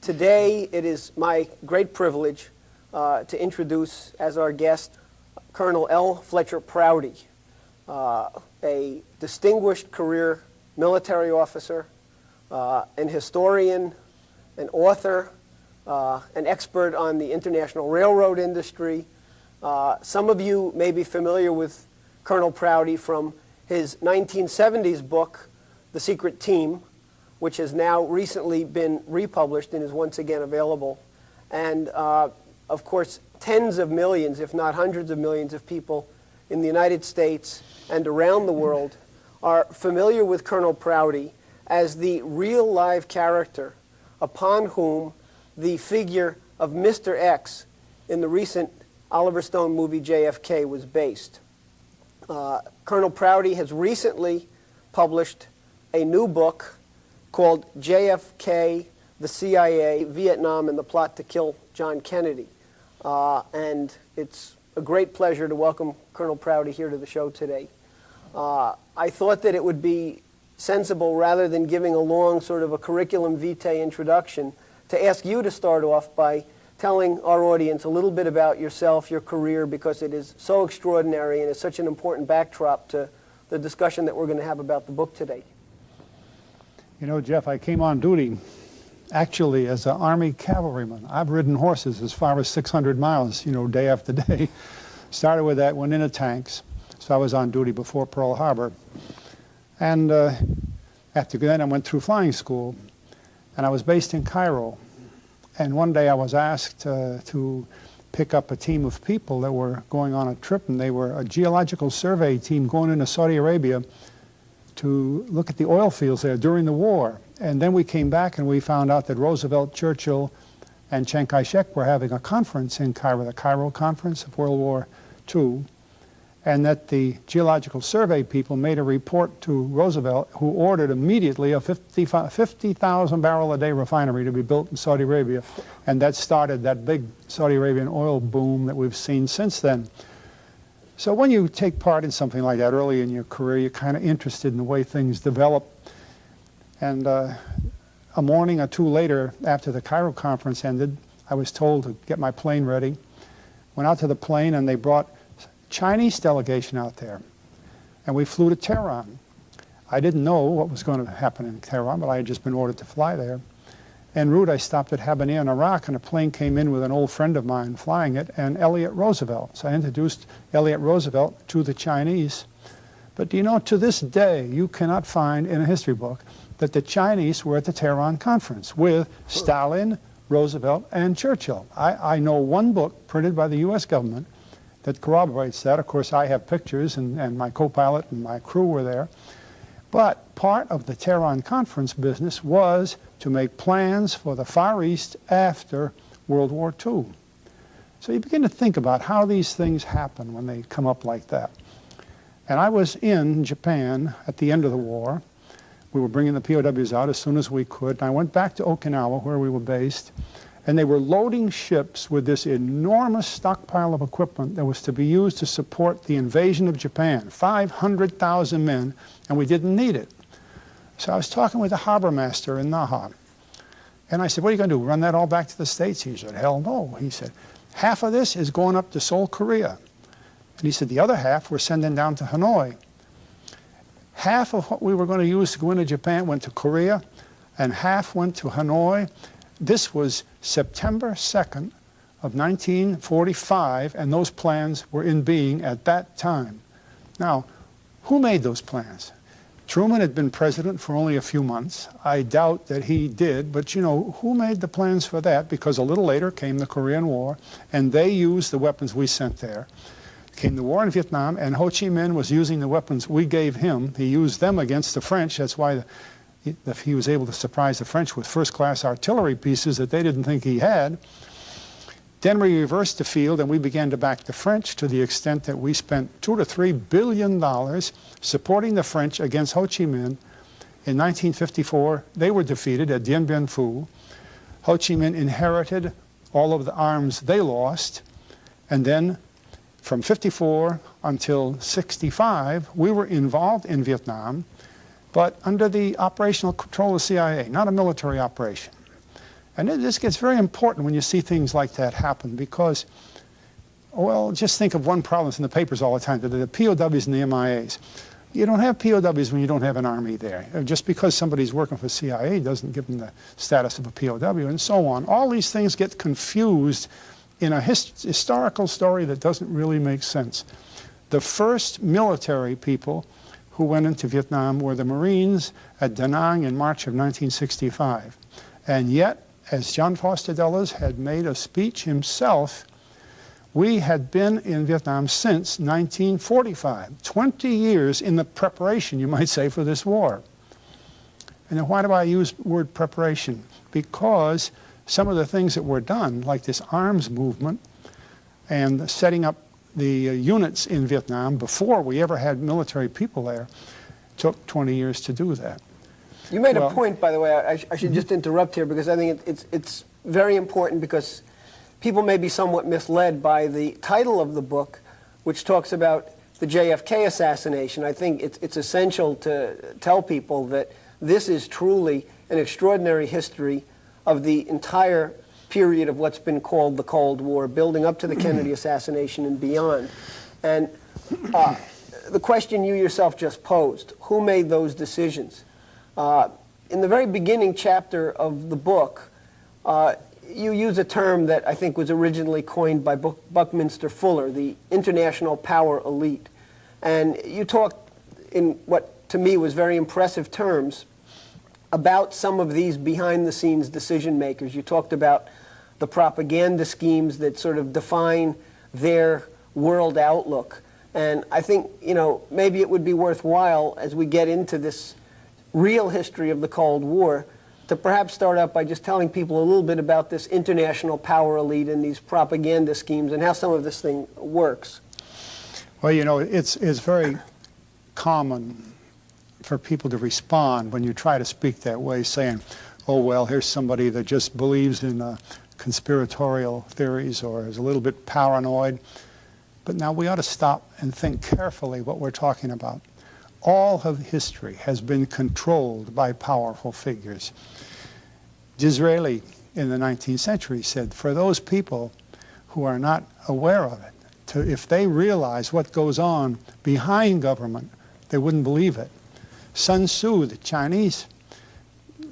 Today, it is my great privilege to introduce as our guest Colonel L. Fletcher Prouty, a distinguished career military officer, an historian, an author, an expert on the international railroad industry. Some of you may be familiar with Colonel Prouty from his 1970s book, The Secret Team, which has now recently been republished and is once again available. And of course, tens of millions, if not hundreds of millions of people in the United States and around the world are familiar with Colonel Prouty as the real live character upon whom the figure of Mr. X in the recent Oliver Stone movie JFK was based. Colonel Prouty has recently published a new book called JFK, the CIA, Vietnam, and the Plot to Kill John Kennedy. And it's a great pleasure to welcome Colonel Prouty here to the show today. I thought that it would be sensible, rather than giving a long sort of a curriculum vitae introduction, to ask you to start off by telling our audience a little bit about yourself, your career, because it is so extraordinary and is such an important backdrop to the discussion that we're going to have about the book today. You know, Jeff, I came on duty actually as an Army cavalryman. I've ridden horses as far as 600 miles, you know, day after day. Started with that, went into tanks, so I was on duty before Pearl Harbor. And after then I went through flying school, and I was based in Cairo. And one day I was asked to pick up a team of people that were going on a trip, and they were a geological survey team going into Saudi Arabia to look at the oil fields there during the war. And then we came back and we found out that Roosevelt, Churchill, and Chiang Kai-shek were having a conference in Cairo, the Cairo Conference of World War II, and that the Geological Survey people made a report to Roosevelt, who ordered immediately a 50,000 barrel a day refinery to be built in Saudi Arabia. And that started that big Saudi Arabian oil boom that we've seen since then. So when you take part in something like that early in your career, you're kind of interested in the way things develop. And a morning or two later, after the Cairo conference ended, I was told to get my plane ready. Went out to the plane, and they brought Chinese delegation out there, and we flew to Tehran. I didn't know what was going to happen in Tehran, but I had just been ordered to fly there. En route, I stopped at Habanera in Iraq, and a plane came in with an old friend of mine flying it, and Elliott Roosevelt. So I introduced Elliott Roosevelt to the Chinese. But do you know, to this day, you cannot find in a history book that the Chinese were at the Tehran conference with Stalin, Roosevelt, and Churchill. I know one book printed by the U.S. government that corroborates that. Of course, I have pictures, and my co-pilot and my crew were there. But part of the Tehran conference business was to make plans for the Far East after World War II. So you begin to think about how these things happen when they come up like that. And I was in Japan at the end of the war. We were bringing the POWs out as soon as we could. And I went back to Okinawa, where we were based, and they were loading ships with this enormous stockpile of equipment that was to be used to support the invasion of Japan, 500,000 men, and we didn't need it. So I was talking with the harbor master in Naha, and I said, what are you going to do, run that all back to the States? He said, hell no. He said, half of this is going up to Seoul, Korea. And he said, the other half we're sending down to Hanoi. Half of what we were going to use to go into Japan went to Korea, and half went to Hanoi. This was September 2nd of 1945, and those plans were in being at that time. Now, who made those plans? Truman had been president for only a few months. I doubt that he did, but you know, who made the plans for that? Because a little later came the Korean War, and they used the weapons we sent there. Came the war in Vietnam, and Ho Chi Minh was using the weapons we gave him. He used them against the French. That's why he was able to surprise the French with first-class artillery pieces that they didn't think he had. Then we reversed the field, and we began to back the French to the extent that we spent $2 to $3 billion supporting the French against Ho Chi Minh. In 1954, they were defeated at Dien Bien Phu. Ho Chi Minh inherited all of the arms they lost, and then from 54 until 65, we were involved in Vietnam, but under the operational control of the CIA, not a military operation. And this gets very important when you see things like that happen because, well, just think of one problem that's in the papers all the time, the POWs and the MIAs. You don't have POWs when you don't have an army there. Just because somebody's working for CIA doesn't give them the status of a POW, and so on. All these things get confused in a historical story that doesn't really make sense. The first military people who went into Vietnam were the Marines at Da Nang in March of 1965. And yet, as John Foster Dulles had made a speech himself, we had been in Vietnam since 1945, 20 years in the preparation, you might say, for this war. And then why do I use the word preparation? Because some of the things that were done, like this arms movement and setting up the units in Vietnam before we ever had military people there, took 20 years to do that. You made a point, by the way, I should just interrupt here because I think it's very important because people may be somewhat misled by the title of the book, which talks about the JFK assassination. I think it's essential to tell people that this is truly an extraordinary history of the entire period of what's been called the Cold War, building up to the Kennedy assassination and beyond. And the question you yourself just posed, who made those decisions? In the very beginning chapter of the book, you use a term that I think was originally coined by Buckminster Fuller, the international power elite. And you talked in what to me was very impressive terms about some of these behind-the-scenes decision makers. You talked about the propaganda schemes that sort of define their world outlook. And I think, you know, maybe it would be worthwhile as we get into this real history of the Cold War to perhaps start out by just telling people a little bit about this international power elite and these propaganda schemes and how some of this thing works. Well, you know, it's very common for people to respond when you try to speak that way, saying, oh, well, here's somebody that just believes in conspiratorial theories or is a little bit paranoid. But now we ought to stop and think carefully what we're talking about. All of history has been controlled by powerful figures. Disraeli in the 19th century said, for those people who are not aware of it, if they realize what goes on behind government, they wouldn't believe it. Sun Tzu, the Chinese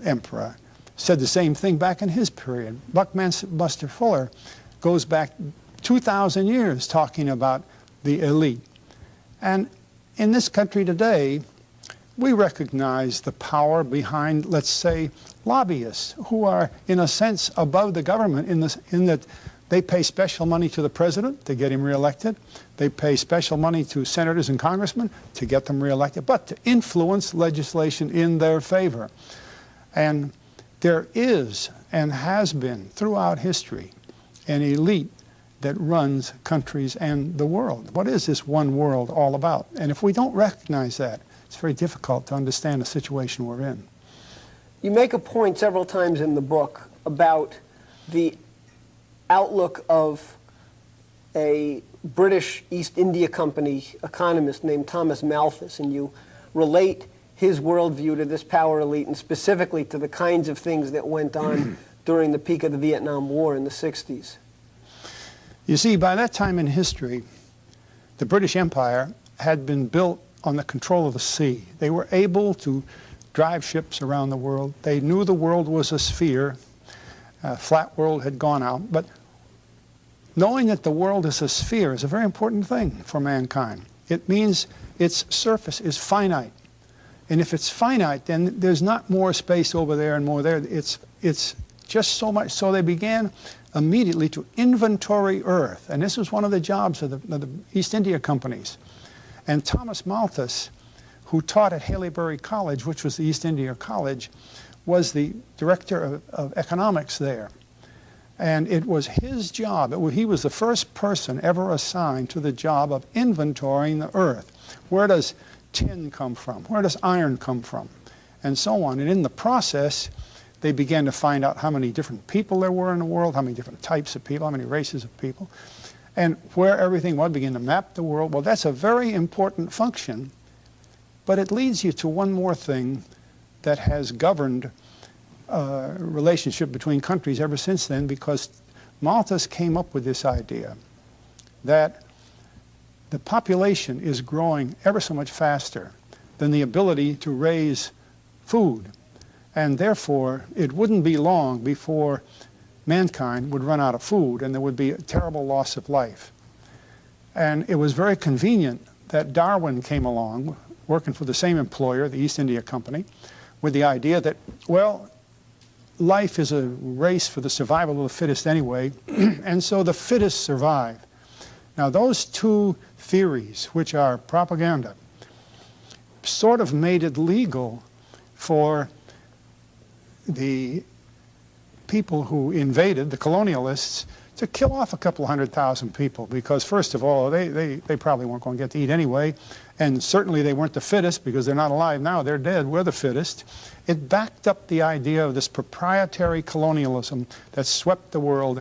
emperor, said the same thing back in his period. Buckminster Fuller goes back 2,000 years talking about the elite. And in this country today, we recognize the power behind, let's say, lobbyists who are, in a sense, above the government in that they pay special money to the president to get him reelected. They pay special money to senators and congressmen to get them reelected, but to influence legislation in their favor. And there is and has been throughout history an elite that runs countries and the world. What is this one world all about? And if we don't recognize that, it's very difficult to understand the situation we're in. You make a point several times in the book about the outlook of a British East India Company economist named Thomas Malthus, and you relate his worldview to this power elite and specifically to the kinds of things that went on during the peak of the Vietnam War in the 60s. You see, by that time in history, the British Empire had been built on the control of the sea. They were able to drive ships around the world. They knew the world was a sphere. Flat world had gone out. But knowing that the world is a sphere is a very important thing for mankind. It means its surface is finite. And if it's finite, then there's not more space over there and more there. It's just so much. So they began immediately to inventory Earth. And this was one of the jobs of the East India companies. And Thomas Malthus, who taught at Haileybury College, which was the East India College, was the director of economics there. And it was his job. He was the first person ever assigned to the job of inventorying the Earth. Where does tin come from? Where does iron come from? And so on. And in the process, they began to find out how many different people there were in the world, how many different types of people, how many races of people, and where everything was, began to map the world. Well, that's a very important function, but it leads you to one more thing that has governed relationship between countries ever since then, because Malthus came up with this idea that the population is growing ever so much faster than the ability to raise food, and therefore it wouldn't be long before mankind would run out of food and there would be a terrible loss of life. And it was very convenient that Darwin came along, working for the same employer, the East India Company, with the idea that, well, life is a race for the survival of the fittest anyway, and so the fittest survive. Now, those two theories, which are propaganda, sort of made it legal for the people who invaded, the colonialists, to kill off a couple 100,000 people, because first of all, they probably weren't going to get to eat anyway, and certainly they weren't the fittest, because they're not alive now, they're dead, we're the fittest. It backed up the idea of this proprietary colonialism that swept the world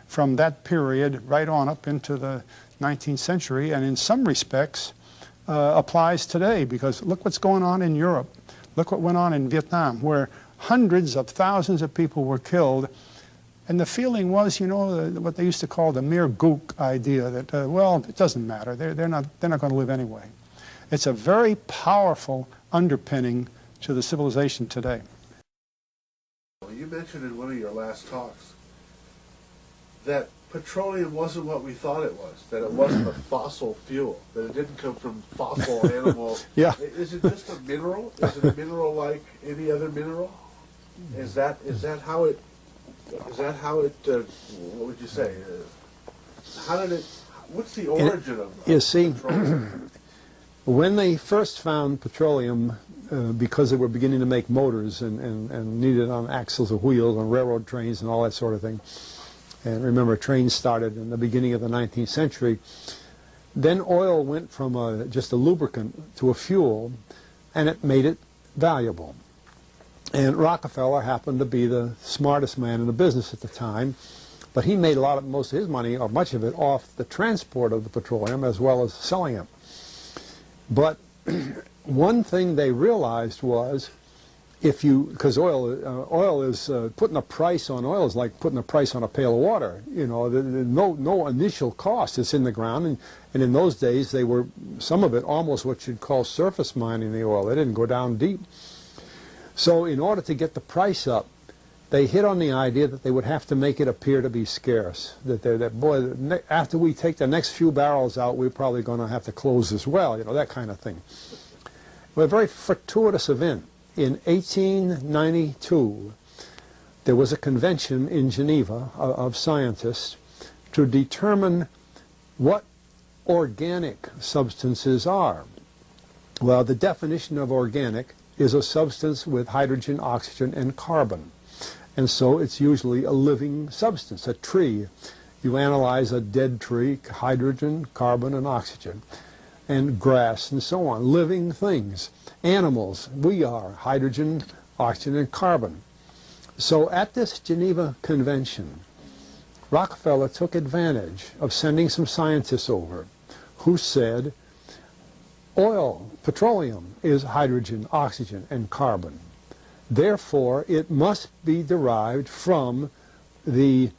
from that period right on up into the 19th century, and in some respects applies today, because look what's going on in Europe. Look what went on in Vietnam, where hundreds of thousands of people were killed. And the feeling was, you know, what they used to call the mere gook idea, that, well, it doesn't matter. They're not going to live anyway. It's a very powerful underpinning to the civilization today. Well, you mentioned in one of your last talks that petroleum wasn't what we thought it was, that it wasn't a fossil fuel, that it didn't come from fossil animals. Yeah. Is it just a mineral? Is it a mineral like any other mineral? Is that how it? What would you say? How did it? What's the origin of you see, petroleum? when they first found petroleum, because they were beginning to make motors and needed on axles of wheels on railroad trains and all that sort of thing, and remember, trains started in the beginning of the 19th century, then oil went from just a lubricant to a fuel, and it made it valuable. And Rockefeller happened to be the smartest man in the business at the time, but he made most of his money, or much of it, off the transport of the petroleum as well as selling it. But one thing they realized was, because oil is putting a price on oil is like putting a price on a pail of water. You know, no initial cost. It's in the ground, and in those days they were, some of it, almost what you'd call surface mining the oil. They didn't go down deep. So in order to get the price up, they hit on the idea that they would have to make it appear to be scarce. That boy, after we take the next few barrels out, we're probably going to have to close as well. You know, that kind of thing. Well, a very fortuitous event. In 1892, there was a convention in Geneva of scientists to determine what organic substances are. Well, the definition of organic is a substance with hydrogen, oxygen, and carbon. And so it's usually a living substance, a tree. You analyze a dead tree, hydrogen, carbon, and oxygen, and grass and so on, living things. Animals, we are hydrogen, oxygen, and carbon. So at this Geneva Convention, Rockefeller took advantage of sending some scientists over who said, oil, petroleum, is hydrogen, oxygen, and carbon. Therefore, it must be derived from the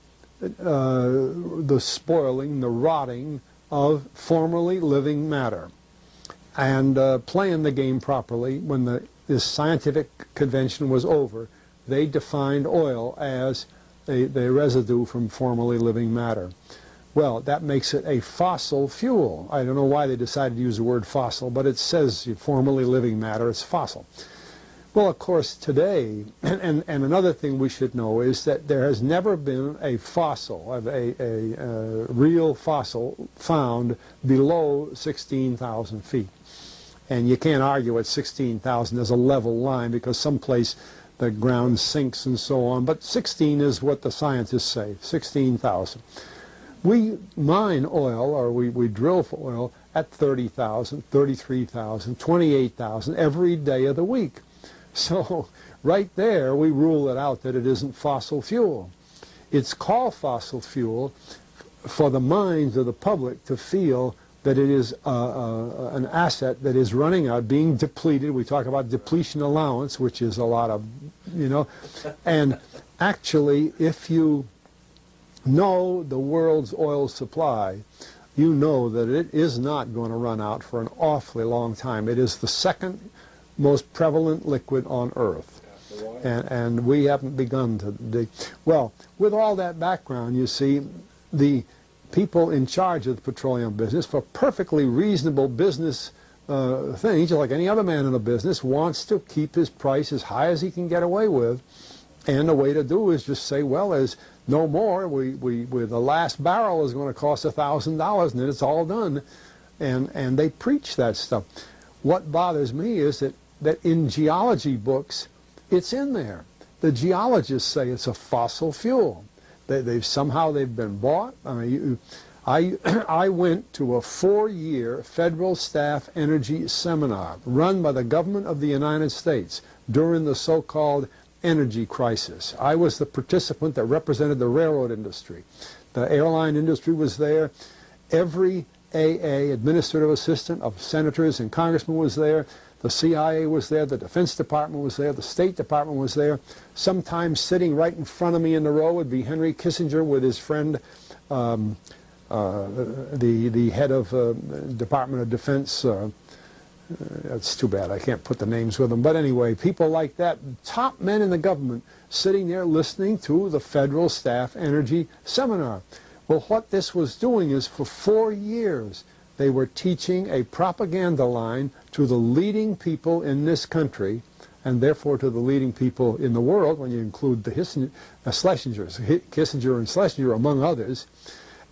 spoiling, the rotting of formerly living matter. And playing the game properly, when this scientific convention was over, they defined oil as the residue from formerly living matter. Well, that makes it a fossil fuel. I don't know why they decided to use the word fossil, but it says formerly living matter, it's fossil. Well, of course, today, and another thing we should know is that there has never been a fossil, a real fossil, found below 16,000 feet. And you can't argue at 16,000 as a level line, because someplace the ground sinks and so on. But 16 is what the scientists say, 16,000. We mine oil, or we drill for oil, at 30,000, 33,000, 28,000 every day of the week. So right there we rule it out that it isn't fossil fuel. It's called fossil fuel for the minds of the public to feel that it is an asset that is running out, being depleted. We talk about depletion allowance, which is a lot of you know. And actually, if you know the world's oil supply, you know that it is not going to run out for an awfully long time. It is the second most prevalent liquid on Earth. And we haven't begun to dig. Well, with all that background, you see, the people in charge of the petroleum business, for perfectly reasonable business things, just like any other man in a business, wants to keep his price as high as he can get away with. And the way to do is just say, well, there's no more. The last barrel is going to cost $1,000, and then it's all done. And they preach that stuff. What bothers me is that in geology books, it's in there. The geologists say it's a fossil fuel. Somehow they've been bought. I mean, I went to a 4-year federal staff energy seminar run by the government of the United States during the so-called energy crisis. I was the participant that represented the railroad industry. The airline industry was there. Every AA, administrative assistant of senators and congressmen, was there. The C.I.A. was there, the Defense Department was there, the State Department was there. Sometimes sitting right in front of me in the row would be Henry Kissinger with his friend, the head of Department of Defense. It's too bad I can't put the names with them. But anyway, people like that, top men in the government, sitting there listening to the Federal Staff Energy Seminar. Well, what this was doing is for 4 years, they were teaching a propaganda line to the leading people in this country, and therefore to the leading people in the world, when you include the Schlesingers, Kissinger and Schlesinger, among others.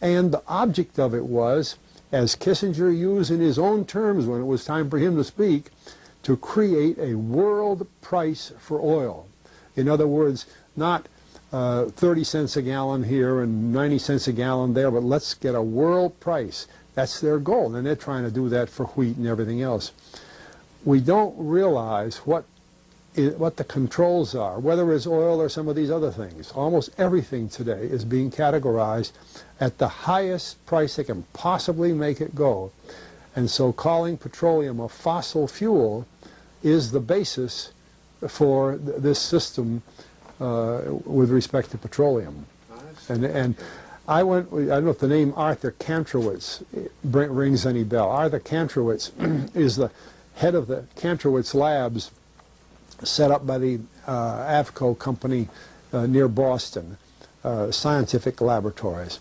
And the object of it was, as Kissinger used in his own terms when it was time for him to speak, to create a world price for oil. In other words, not 30 cents a gallon here and 90 cents a gallon there, but let's get a world price. That's their goal, and they're trying to do that for wheat and everything else. We don't realize what the controls are, whether it's oil or some of these other things. Almost everything today is being categorized at the highest price they can possibly make it go. And so calling petroleum a fossil fuel is the basis for this system with respect to petroleum. And I don't know if the name Arthur Kantrowitz rings any bell. Arthur Kantrowitz is the head of the Kantrowitz Labs set up by the Avco company near Boston, scientific laboratories.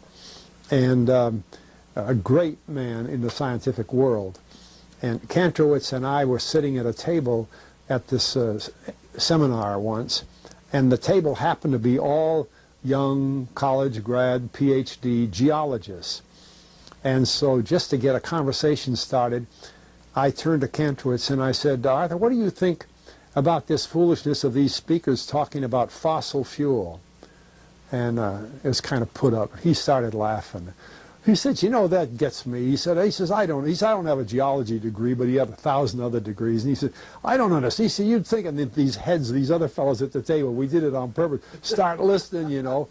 And a great man in the scientific world. And Kantrowitz and I were sitting at a table at this seminar once, and the table happened to be all young college grad, PhD geologists. And so just to get a conversation started, I turned to Kantrowitz and I said, Arthur, what do you think about this foolishness of these speakers talking about fossil fuel? And it was kind of put up. He started laughing. He said, you know, that gets me. He says, I don't have a geology degree, but he had 1,000 other degrees. And he said, I don't understand. He said, you'd think that these heads, these other fellows at the table, we did it on purpose, start listening, you know.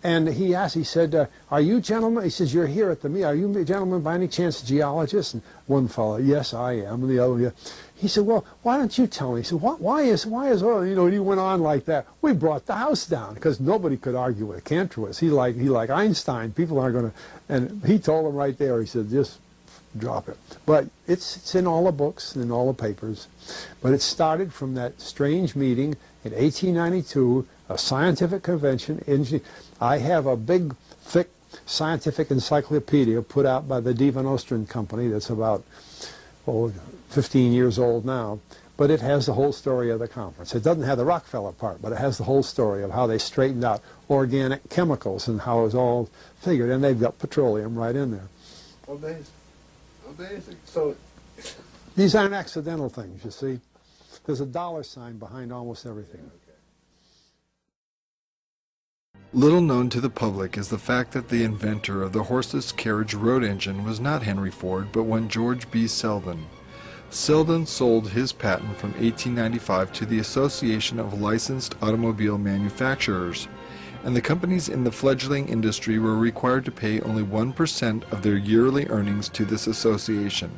And he asked, he said, are you gentlemen? He says, you're here at the meeting. Are you gentlemen by any chance geologists? And one fellow, yes, I am. And the other, yeah. He said, well, why don't you tell me? He said, why is oil? You know, and he went on like that. We brought the house down because nobody could argue with Kantrowitz. He like Einstein. People aren't going to. And he told them right there. He said, just drop it. But it's in all the books and in all the papers. But it started from that strange meeting in 1892, a scientific convention. I have a big, thick scientific encyclopedia put out by the Divan Ostrand Company that's about 15 years old now, but it has the whole story of the conference. It doesn't have the Rockefeller part, but it has the whole story of how they straightened out organic chemicals and how it was all figured, and they've got petroleum right in there. Amazing. Amazing. So these aren't accidental things, you see. There's a dollar sign behind almost everything. Little known to the public is the fact that the inventor of the horseless carriage road engine was not Henry Ford, but one George B. Selden. Selden sold his patent from 1895 to the Association of Licensed Automobile Manufacturers, and the companies in the fledgling industry were required to pay only 1% of their yearly earnings to this association.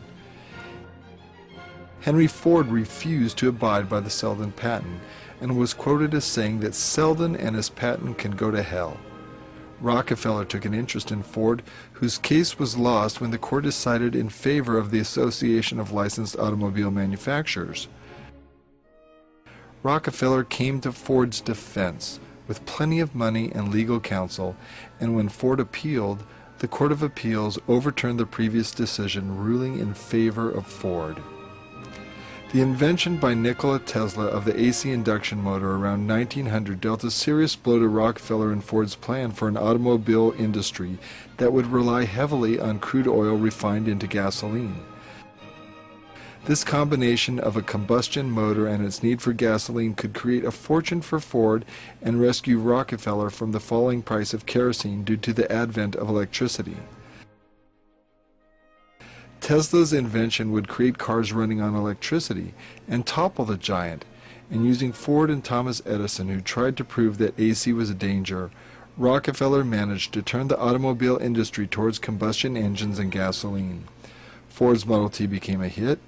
Henry Ford refused to abide by the Selden patent and was quoted as saying that Selden and his patent can go to hell. Rockefeller took an interest in Ford, whose case was lost when the court decided in favor of the Association of Licensed Automobile Manufacturers. Rockefeller came to Ford's defense with plenty of money and legal counsel, and when Ford appealed, the Court of Appeals overturned the previous decision, ruling in favor of Ford. The invention by Nikola Tesla of the AC induction motor around 1900 dealt a serious blow to Rockefeller and Ford's plan for an automobile industry that would rely heavily on crude oil refined into gasoline. This combination of a combustion motor and its need for gasoline could create a fortune for Ford and rescue Rockefeller from the falling price of kerosene due to the advent of electricity. Tesla's invention would create cars running on electricity and topple the giant, and using Ford and Thomas Edison, who tried to prove that AC was a danger, Rockefeller managed to turn the automobile industry towards combustion engines and gasoline. Ford's Model T became a hit,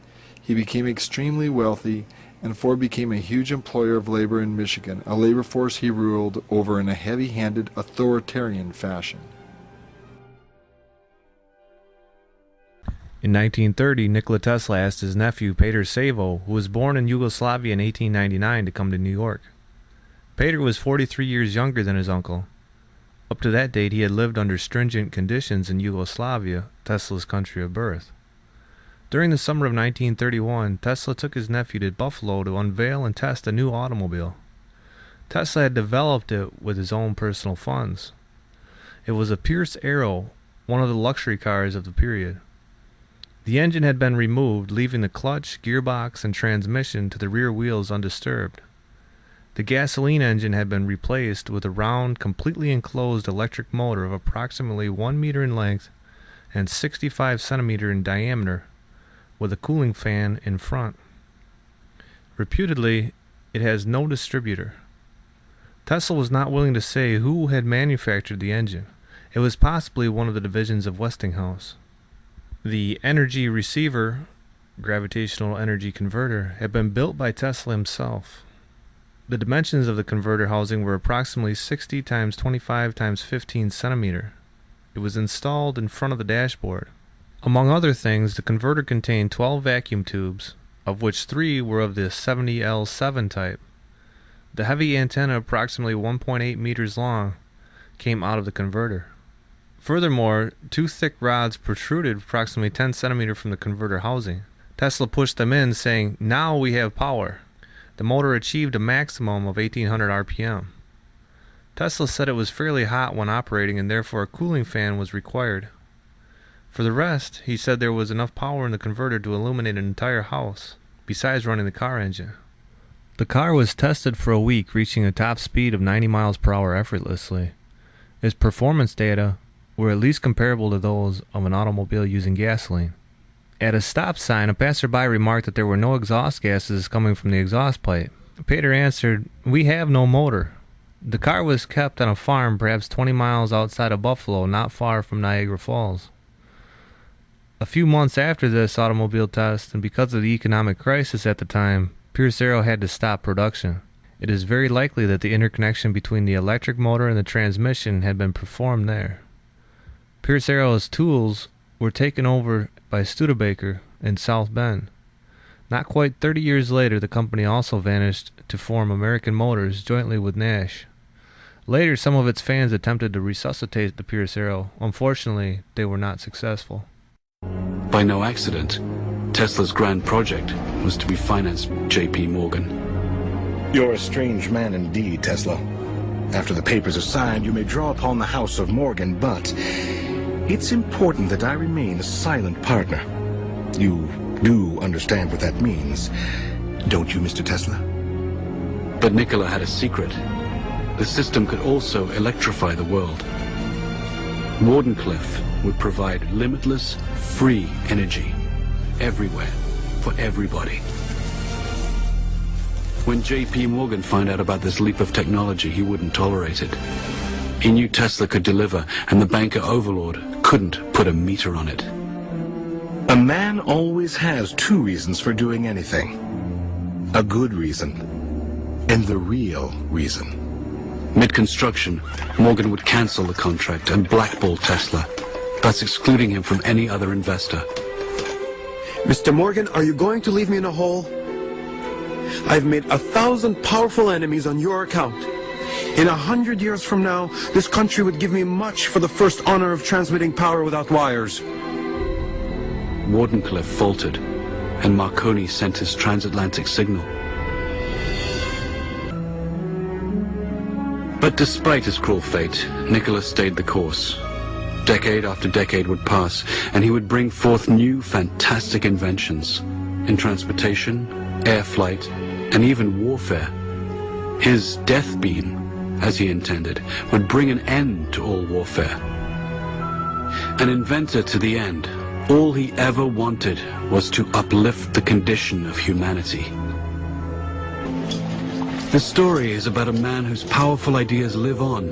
he became extremely wealthy, and Ford became a huge employer of labor in Michigan, a labor force he ruled over in a heavy-handed, authoritarian fashion. In 1930, Nikola Tesla asked his nephew, Peter Savo, who was born in Yugoslavia in 1899, to come to New York. Peter was 43 years younger than his uncle. Up to that date, he had lived under stringent conditions in Yugoslavia, Tesla's country of birth. During the summer of 1931, Tesla took his nephew to Buffalo to unveil and test a new automobile. Tesla had developed it with his own personal funds. It was a Pierce Arrow, one of the luxury cars of the period. The engine had been removed, leaving the clutch, gearbox, and transmission to the rear wheels undisturbed. The gasoline engine had been replaced with a round, completely enclosed electric motor of approximately 1 meter in length and 65 centimeters in diameter, with a cooling fan in front. Reputedly, it has no distributor. Tesla was not willing to say who had manufactured the engine. It was possibly one of the divisions of Westinghouse. The energy receiver, gravitational energy converter, had been built by Tesla himself. The dimensions of the converter housing were approximately 60 times 25 times 15 centimeter. It was installed in front of the dashboard. Among other things, the converter contained 12 vacuum tubes, of which 3 were of the 70L7 type. The heavy antenna, approximately 1.8 meters long, came out of the converter. Furthermore, 2 thick rods protruded approximately 10 centimeters from the converter housing. Tesla pushed them in, saying, "Now we have power." The motor achieved a maximum of 1800 RPM. Tesla said it was fairly hot when operating and therefore a cooling fan was required. For the rest, he said there was enough power in the converter to illuminate an entire house, besides running the car engine. The car was tested for a week, reaching a top speed of 90 miles per hour effortlessly. Its performance data were at least comparable to those of an automobile using gasoline. At a stop sign, a passerby remarked that there were no exhaust gases coming from the exhaust pipe. Peter answered, "We have no motor." The car was kept on a farm perhaps 20 miles outside of Buffalo, not far from Niagara Falls. A few months after this automobile test, and because of the economic crisis at the time, Pierce Arrow had to stop production. It is very likely that the interconnection between the electric motor and the transmission had been performed there. Pierce Arrow's tools were taken over by Studebaker in South Bend. Not quite 30 years later, the company also vanished to form American Motors jointly with Nash. Later, some of its fans attempted to resuscitate the Pierce Arrow. Unfortunately, they were not successful. By no accident, Tesla's grand project was to be financed by J.P. Morgan. You're a strange man indeed, Tesla. After the papers are signed, you may draw upon the house of Morgan, but it's important that I remain a silent partner. You do understand what that means, don't you, Mr. Tesla? But Nikola had a secret. The system could also electrify the world. Wardenclyffe would provide limitless, free energy everywhere for everybody. When J.P. Morgan found out about this leap of technology, he wouldn't tolerate it. He knew Tesla could deliver, and the banker overlord couldn't put a meter on it. A man always has two reasons for doing anything. A good reason and the real reason. Mid-construction, Morgan would cancel the contract and blackball Tesla, thus excluding him from any other investor. Mr. Morgan, are you going to leave me in a hole? I've made 1,000 powerful enemies on your account. In 100 years from now, this country would give me much for the first honor of transmitting power without wires. Wardenclyffe faltered, and Marconi sent his transatlantic signal. But despite his cruel fate, Nikola stayed the course. Decade after decade would pass, and he would bring forth new fantastic inventions in transportation, air flight, and even warfare. His death beam, as he intended, would bring an end to all warfare. An inventor to the end, all he ever wanted was to uplift the condition of humanity. The story is about a man whose powerful ideas live on,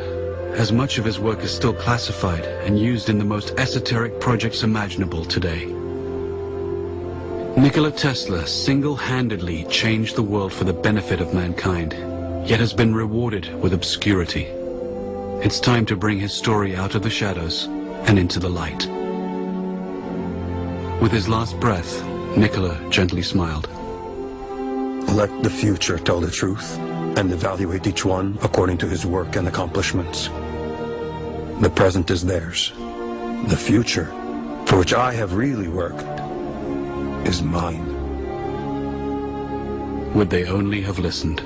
as much of his work is still classified and used in the most esoteric projects imaginable today. Nikola Tesla single-handedly changed the world for the benefit of mankind, yet has been rewarded with obscurity. It's time to bring his story out of the shadows and into the light. With his last breath, Nikola gently smiled. Let the future tell the truth and evaluate each one according to his work and accomplishments. The present is theirs. The future, for which I have really worked, is mine. Would they only have listened?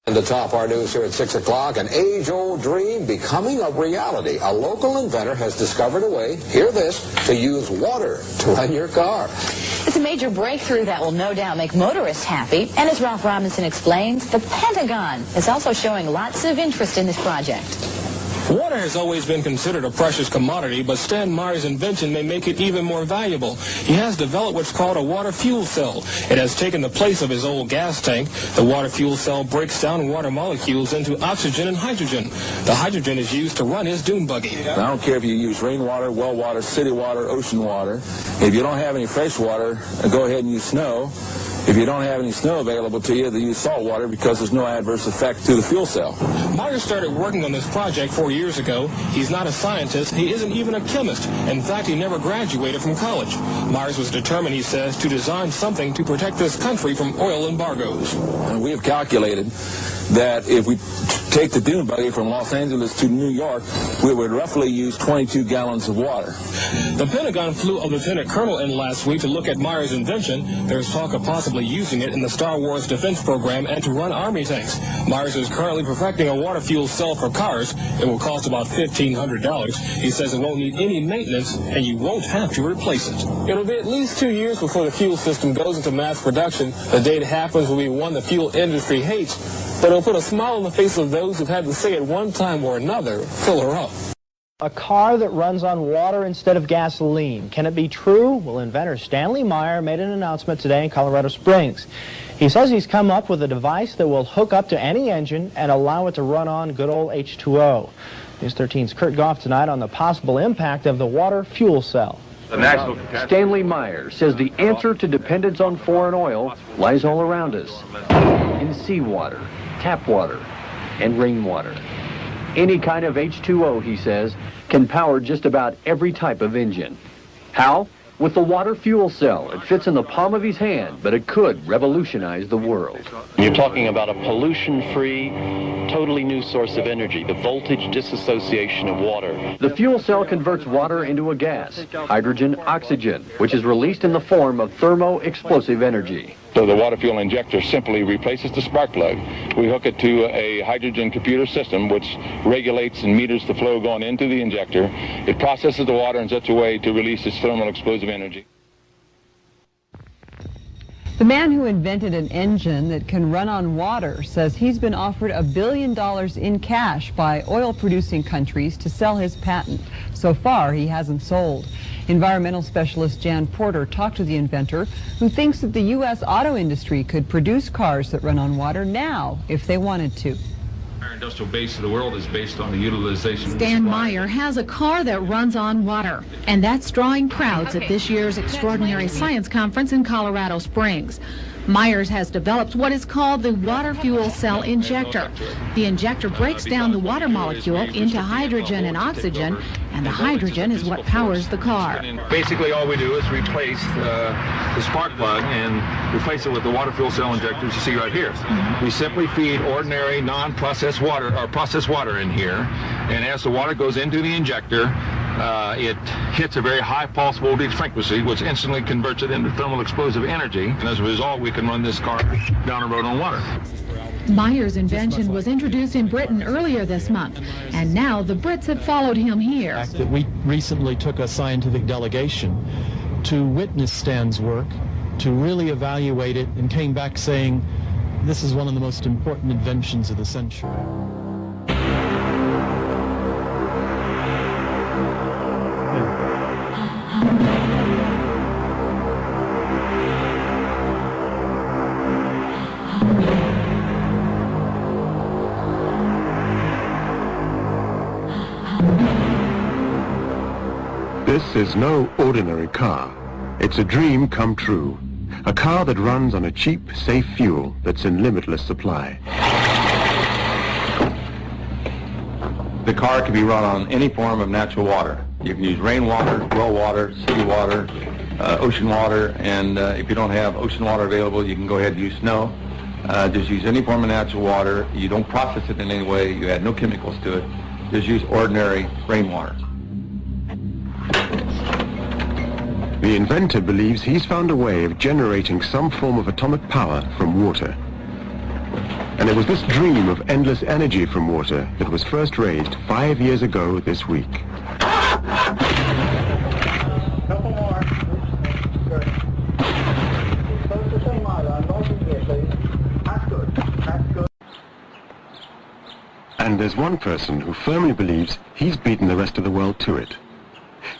And to top our news here at 6 o'clock, an age-old dream becoming a reality. A local inventor has discovered a way, hear this, to use water to run your car. It's a major breakthrough that will no doubt make motorists happy. And as Ralph Robinson explains, the Pentagon is also showing lots of interest in this project. Water has always been considered a precious commodity, but Stan Meyer's invention may make it even more valuable. He has developed what's called a water fuel cell. It has taken the place of his old gas tank. The water fuel cell breaks down water molecules into oxygen and hydrogen. The hydrogen is used to run his dune buggy. I don't care if you use rainwater, well water, city water, ocean water. If you don't have any fresh water, go ahead and use snow. If you don't have any snow available to you, then use salt water because there's no adverse effect to the fuel cell. Meyer started working on this project 4 years ago. He's not a scientist. He isn't even a chemist. In fact, he never graduated from college. Myers was determined, he says, to design something to protect this country from oil embargoes. And we have calculated that if we take the dune buggy from Los Angeles to New York, we would roughly use 22 gallons of water. The Pentagon flew a lieutenant colonel in last week to look at Meyer's invention. There's talk of possibly using it in the Star Wars defense program and to run army tanks. Myers is currently perfecting a water fuel cell for cars. It will cost about $1,500. He says it won't need any maintenance and you won't have to replace it. It'll be at least 2 years before the fuel system goes into mass production. The day it happens will be one the fuel industry hates, but it'll put a smile on the face of those who've had to say at one time or another, fill her up. A car that runs on water instead of gasoline. Can it be true? Well, inventor Stanley Meyer made an announcement today in Colorado Springs. He says he's come up with a device that will hook up to any engine and allow it to run on good old H2O. News 13's Kurt Goff tonight on the possible impact of the water fuel cell. Stanley Meyer says the answer to dependence on foreign oil lies all around us, in seawater, tap water, and rainwater. Any kind of H2O, he says, can power just about every type of engine. How? With the water fuel cell. It fits in the palm of his hand, but it could revolutionize the world. You're talking about a pollution-free, totally new source of energy, the voltage dissociation of water. The fuel cell converts water into a gas, hydrogen oxygen, which is released in the form of thermo-explosive energy. So the water fuel injector simply replaces the spark plug. We hook it to a hydrogen computer system which regulates and meters the flow going into the injector. It processes the water in such a way to release its thermal explosive energy. The man who invented an engine that can run on water says he's been offered $1 billion in cash by oil-producing countries to sell his patent. So far, he hasn't sold. Environmental specialist Jan Porter talked to the inventor, who thinks that the U.S. auto industry could produce cars that run on water now if they wanted to. Our industrial base of the world is based on the utilization of Stan Meyer has a car that runs on water, and that's drawing crowds at this year's Extraordinary Science Conference in Colorado Springs. Myers has developed what is called the water fuel cell injector. The injector breaks down the water molecule into hydrogen and oxygen, and the hydrogen is what powers the car. Basically, all we do is replace the spark plug and replace it with the water fuel cell injectors you see right here. We simply feed ordinary non-processed water, or processed water in here, and as the water goes into the injector, it hits a very high pulse voltage frequency, which instantly converts it into thermal explosive energy, and as a result, we can run this car down the road on water. Meyer's invention was introduced in Britain earlier this month, and now the Brits have followed him here. We recently took a scientific delegation to witness Stan's work, to really evaluate it, and came back saying, this is one of the most important inventions of the century. This is no ordinary car. It's a dream come true. A car that runs on a cheap, safe fuel that's in limitless supply. The car can be run on any form of natural water. You can use rainwater, well water, city water, ocean water, and if you don't have ocean water available, you can go ahead and use snow. Just use any form of natural water. You don't process it in any way. You add no chemicals to it. Just use ordinary rainwater. The inventor believes he's found a way of generating some form of atomic power from water. And it was this dream of endless energy from water that was first raised 5 years ago this week. And there's one person who firmly believes he's beaten the rest of the world to it.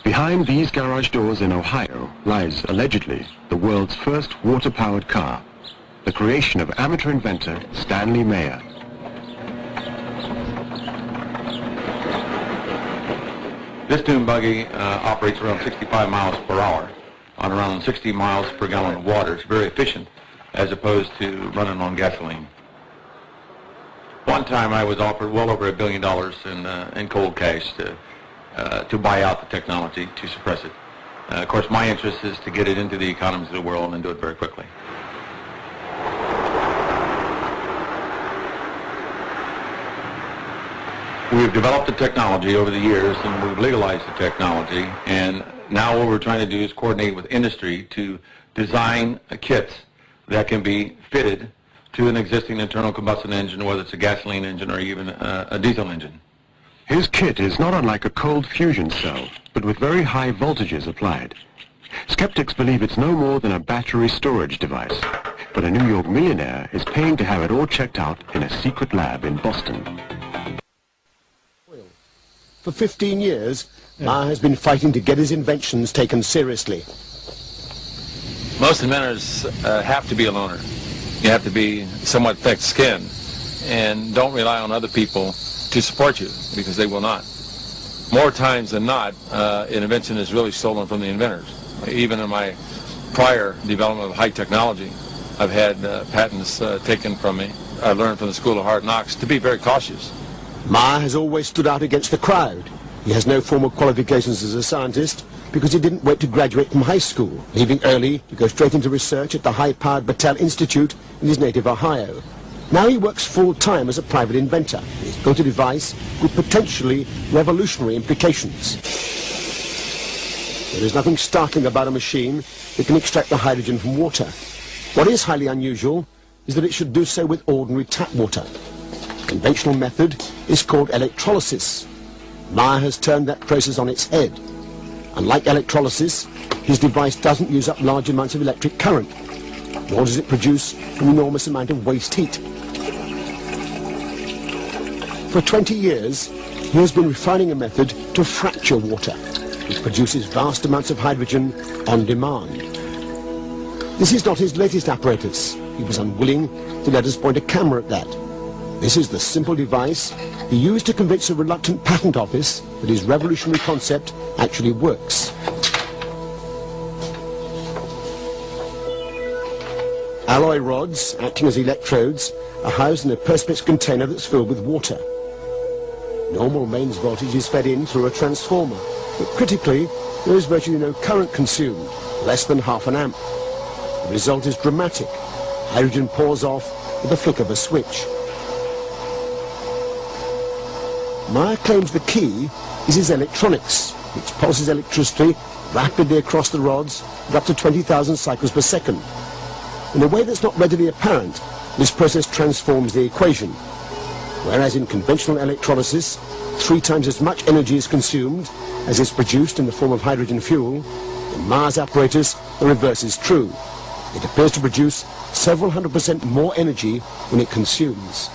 Behind these garage doors in Ohio lies, allegedly, the world's first water-powered car, the creation of amateur inventor Stanley Meyer. This dune buggy operates around 65 miles per hour on around 60 miles per gallon of water. It's very efficient as opposed to running on gasoline. One time I was offered well over $1 billion in cold cash to buy out the technology, to suppress it. Of course, my interest is to get it into the economies of the world and do it very quickly. We've developed the technology over the years, and we've legalized the technology, and now what we're trying to do is coordinate with industry to design kits that can be fitted to an existing internal combustion engine, whether it's a gasoline engine or even a diesel engine. His kit is not unlike a cold fusion cell, but with very high voltages applied. Skeptics believe it's no more than a battery storage device, but a New York millionaire is paying to have it all checked out in a secret lab in Boston. For 15 years, Meyer has been fighting to get his inventions taken seriously. Most inventors have to be a loner. You have to be somewhat thick-skinned and don't rely on other people to support you, because they will not. More times than not, an invention is really stolen from the inventors. Even in my prior development of high technology, I've had patents taken from me. I learned from the School of Hard Knocks to be very cautious. Meyer has always stood out against the crowd. He has no formal qualifications as a scientist because he didn't wait to graduate from high school, leaving early to go straight into research at the high-powered Battelle Institute in his native Ohio. Now he works full-time as a private inventor. He's built a device with potentially revolutionary implications. There is nothing startling about a machine that can extract the hydrogen from water. What is highly unusual is that it should do so with ordinary tap water. The conventional method is called electrolysis. Meyer has turned that process on its head. Unlike electrolysis, his device doesn't use up large amounts of electric current. nor does it produce an enormous amount of waste heat. For 20 years, he has been refining a method to fracture water, which produces vast amounts of hydrogen on demand. This is not his latest apparatus. He was unwilling to let us point a camera at that. This is the simple device he used to convince a reluctant patent office that his revolutionary concept actually works. Alloy rods, acting as electrodes, are housed in a perspex container that's filled with water. Normal mains voltage is fed in through a transformer, but critically, there is virtually no current consumed, less than ½ amp. The result is dramatic. Hydrogen pours off with the flick of a switch. Meyer claims the key is his electronics, which pulses electricity rapidly across the rods at up to 20,000 cycles per second. In a way that's not readily apparent, this process transforms the equation. Whereas in conventional electrolysis, 3 times as much energy is consumed as is produced in the form of hydrogen fuel, in Meyer's apparatus, the reverse is true. It appears to produce several % more energy than it consumes.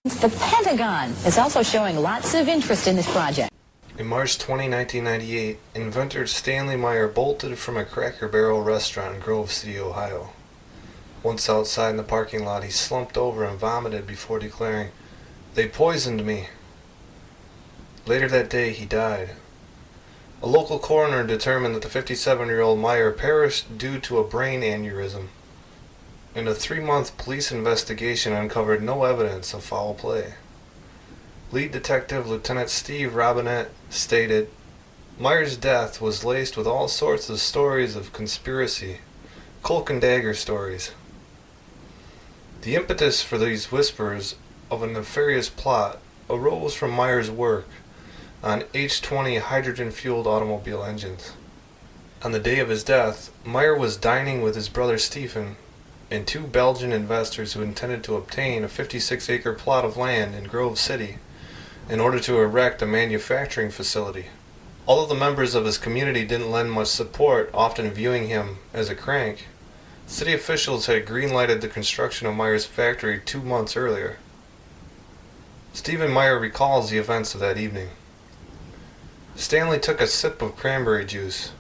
The Pentagon is also showing lots of interest in this project. In March 20, 1998, inventor Stanley Meyer bolted from a Cracker Barrel restaurant in Grove City, Ohio. Once outside in the parking lot, he slumped over and vomited before declaring, "They poisoned me." Later that day, he died. A local coroner determined that the 57-year-old Meyer perished due to a brain aneurysm, and a 3-month police investigation uncovered no evidence of foul play. Lead Detective Lieutenant Steve Robinette stated, "Meyer's death was laced with all sorts of stories of conspiracy, cloak and dagger stories." The impetus for these whispers of a nefarious plot arose from Meyer's work on H-20 hydrogen-fueled automobile engines. On the day of his death, Meyer was dining with his brother Stephen and 2 Belgian investors who intended to obtain a 56-acre plot of land in Grove City in order to erect a manufacturing facility. Although the members of his community didn't lend much support, often viewing him as a crank, city officials had green-lighted the construction of Meyer's factory 2 months earlier. Stephen Meyer recalls the events of that evening. Stanley took a sip of cranberry juice.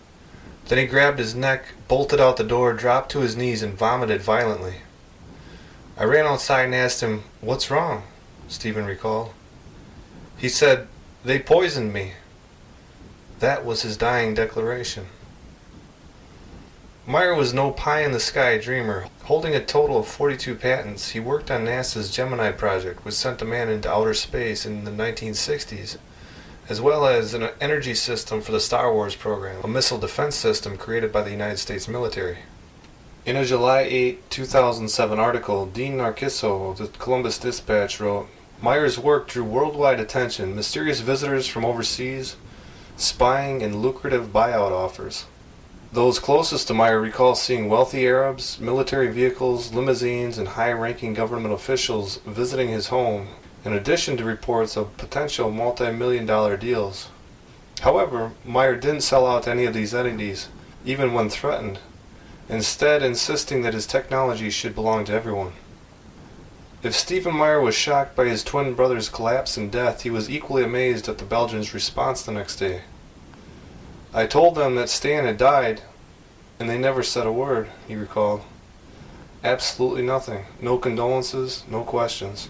Then he grabbed his neck, bolted out the door, dropped to his knees, and vomited violently. I ran outside and asked him, "What's wrong?" Stephen recalled. He said, "They poisoned me." That was his dying declaration. Meyer was no pie-in-the-sky dreamer. Holding a total of 42 patents, he worked on NASA's Gemini project, which sent a man into outer space in the 1960s, as well as an energy system for the Star Wars program, a missile defense system created by the United States military. In a July 8, 2007 article, Dean Narciso of the Columbus Dispatch wrote, "Meyer's work drew worldwide attention, mysterious visitors from overseas, spying, and lucrative buyout offers. Those closest to Meyer recall seeing wealthy Arabs, military vehicles, limousines, and high-ranking government officials visiting his home, in addition to reports of potential multi-million-dollar deals. However, Meyer didn't sell out to any of these entities, even when threatened, instead insisting that his technology should belong to everyone. If Stephen Meyer was shocked by his twin brother's collapse and death, he was equally amazed at the Belgians' response the next day. I told them that Stan had died, and they never said a word," he recalled. Absolutely nothing. No condolences, no questions.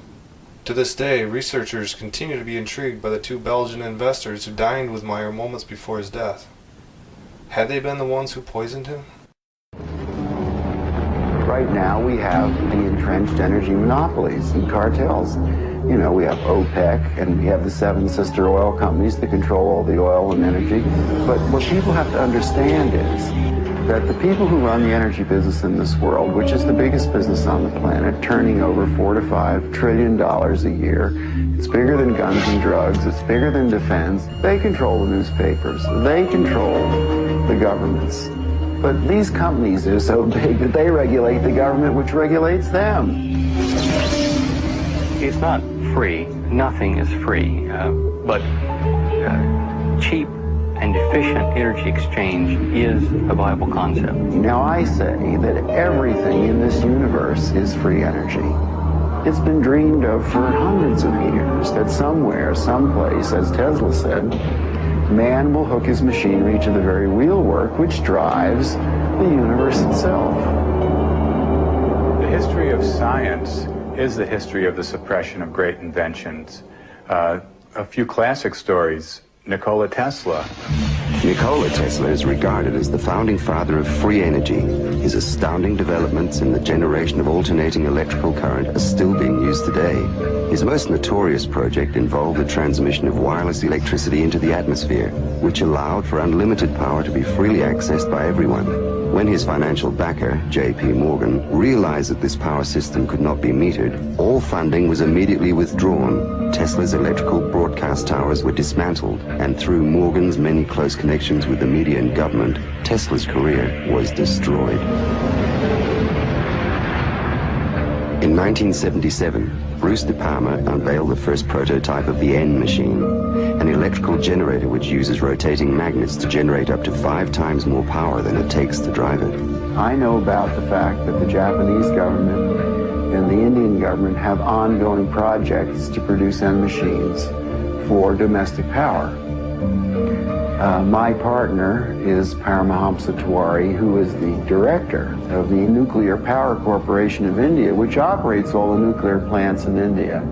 To this day, researchers continue to be intrigued by the 2 Belgian investors who dined with Meyer moments before his death. Had they been the ones who poisoned him? Right now we have the entrenched energy monopolies and cartels. You know, we have OPEC and we have the 7 sister oil companies that control all the oil and energy. But what people have to understand is that the people who run the energy business in this world, which is the biggest business on the planet, turning over $4 to $5 trillion a year, it's bigger than guns and drugs, it's bigger than defense. They control the newspapers, they control the governments. But these companies are so big that they regulate the government, which regulates them. It's not free. Nothing is free. But cheap and efficient energy exchange is a viable concept. Now I say that everything in this universe is free energy. It's been dreamed of for hundreds of years that somewhere, someplace, as Tesla said, man will hook his machinery to the very wheelwork which drives the universe itself. The history of science is the history of the suppression of great inventions. A few classic stories. Nikola Tesla. Nikola Tesla is regarded as the founding father of free energy. His astounding developments in the generation of alternating electrical current are still being used today. His most notorious project involved the transmission of wireless electricity into the atmosphere, which allowed for unlimited power to be freely accessed by everyone. When his financial backer, J.P. Morgan, realized that this power system could not be metered, all funding was immediately withdrawn. Tesla's electrical broadcast towers were dismantled, and through Morgan's many close connections with the media and government, Tesla's career was destroyed. In 1977, Bruce De Palma unveiled the first prototype of the N machine, an electrical generator which uses rotating magnets to generate up to 5 times more power than it takes to drive it. I know about the fact that the Japanese government and the Indian government have ongoing projects to produce N machines for domestic power. My partner is Paramahamsa Tiwari, who is the director of the Nuclear Power Corporation of India, which operates all the nuclear plants in India.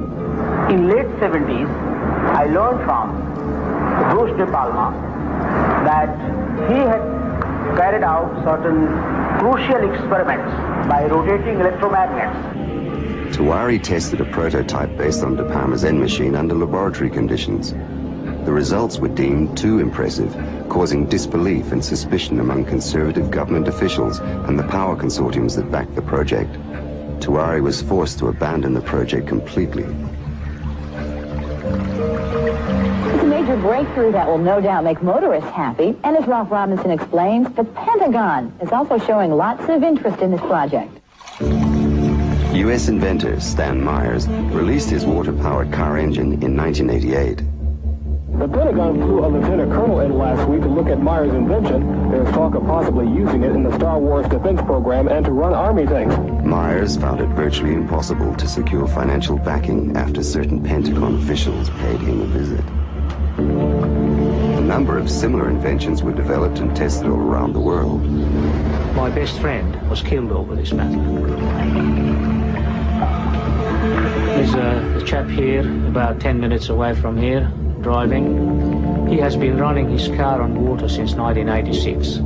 In late 70s, I learned from Bruce De Palma that he had carried out certain crucial experiments by rotating electromagnets. Tiwari tested a prototype based on De Palma's N machine under laboratory conditions. The results were deemed too impressive, causing disbelief and suspicion among conservative government officials and the power consortiums that backed the project. Tiwari was forced to abandon the project completely. It's a major breakthrough that will no doubt make motorists happy. And as Ralph Robinson explains, the Pentagon is also showing lots of interest in this project. U.S. inventor Stan Meyer released his water-powered car engine in 1988. The Pentagon flew a lieutenant colonel in last week to look at Meyer's invention. There's talk of possibly using it in the Star Wars defense program and to run Army tanks. Myers found it virtually impossible to secure financial backing after certain Pentagon officials paid him a visit. A number of similar inventions were developed and tested all around the world. My best friend was killed over this matter. There's a chap here, about 10 minutes away from here, driving. He has been running his car on water since 1986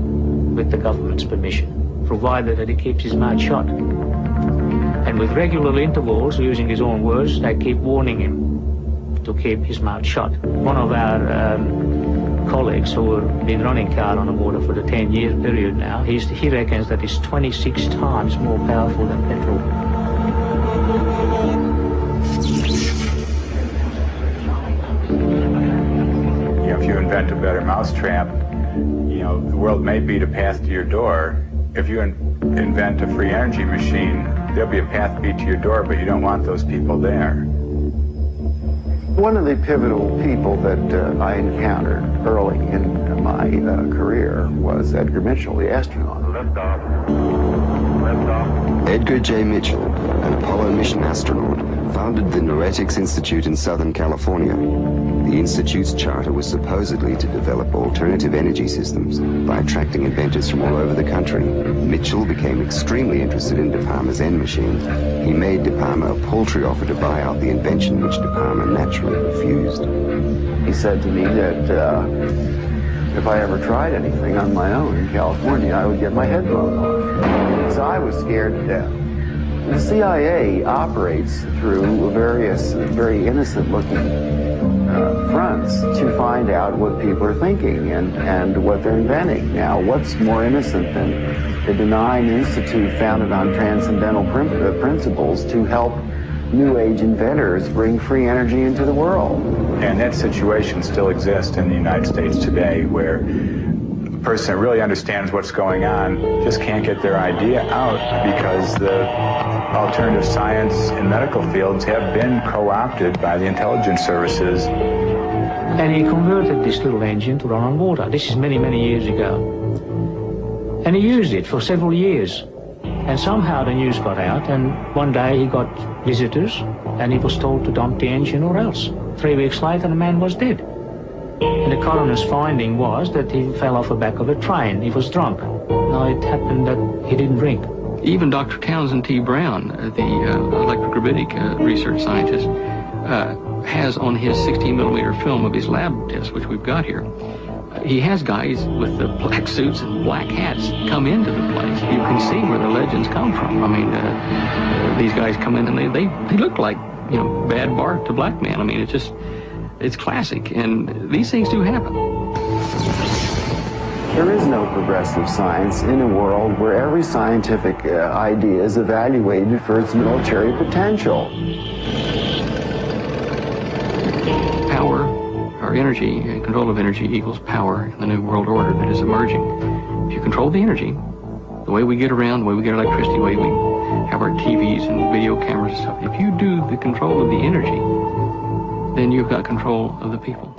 with the government's permission, provided that he keeps his mouth shut. And with regular intervals, using his own words, they keep warning him to keep his mouth shut. One of our colleagues who have been running car on the water for the 10-year period now, he reckons that it's 26 times more powerful than petrol. If you invent a better mousetrap, the world may beat a path to your door. If you invent a free energy machine, there'll be a path beat to your door, but you don't want those people there. One of the pivotal people that I encountered early in my career was Edgar Mitchell, the astronaut. Edgar J. Mitchell, an Apollo mission astronaut, founded the Noetics Institute in Southern California. The Institute's charter was supposedly to develop alternative energy systems by attracting inventors from all over the country. Mitchell became extremely interested in De Palma's N machine. He made De Palma a paltry offer to buy out the invention, which De Palma naturally refused. He said to me that if I ever tried anything on my own in California, I would get my head blown off. So I was scared to death. The CIA operates through various very innocent-looking fronts to find out what people are thinking and what they're inventing. Now, what's more innocent than the denying institute founded on transcendental principles to help New Age inventors bring free energy into the world? And that situation still exists in the United States today, where a person that really understands what's going on just can't get their idea out because the alternative science and medical fields have been co-opted by the intelligence services. And he converted this little engine to run on water. This is many, many years ago. And he used it for several years. And somehow the news got out, and one day he got visitors, and he was told to dump the engine or else. 3 weeks later, the man was dead. And the coroner's finding was that he fell off the back of a train. He was drunk. Now, it happened that he didn't drink. Even Dr. Townsend T. Brown, the electrogravitic research scientist, has on his 16-millimeter film of his lab test, which we've got here, he has guys with the black suits and black hats come into the place. You can see where the legends come from. I mean, these guys come in and they look like, you know, bad Bart to black man. I mean, it's classic, and these things do happen. There is no progressive science in a world where every scientific idea is evaluated for its military potential. Power, or energy, and control of energy equals power in the new world order that is emerging. If you control the energy, the way we get around, the way we get electricity, the way we have our TVs and video cameras and stuff, if you do the control of the energy, then you've got control of the people.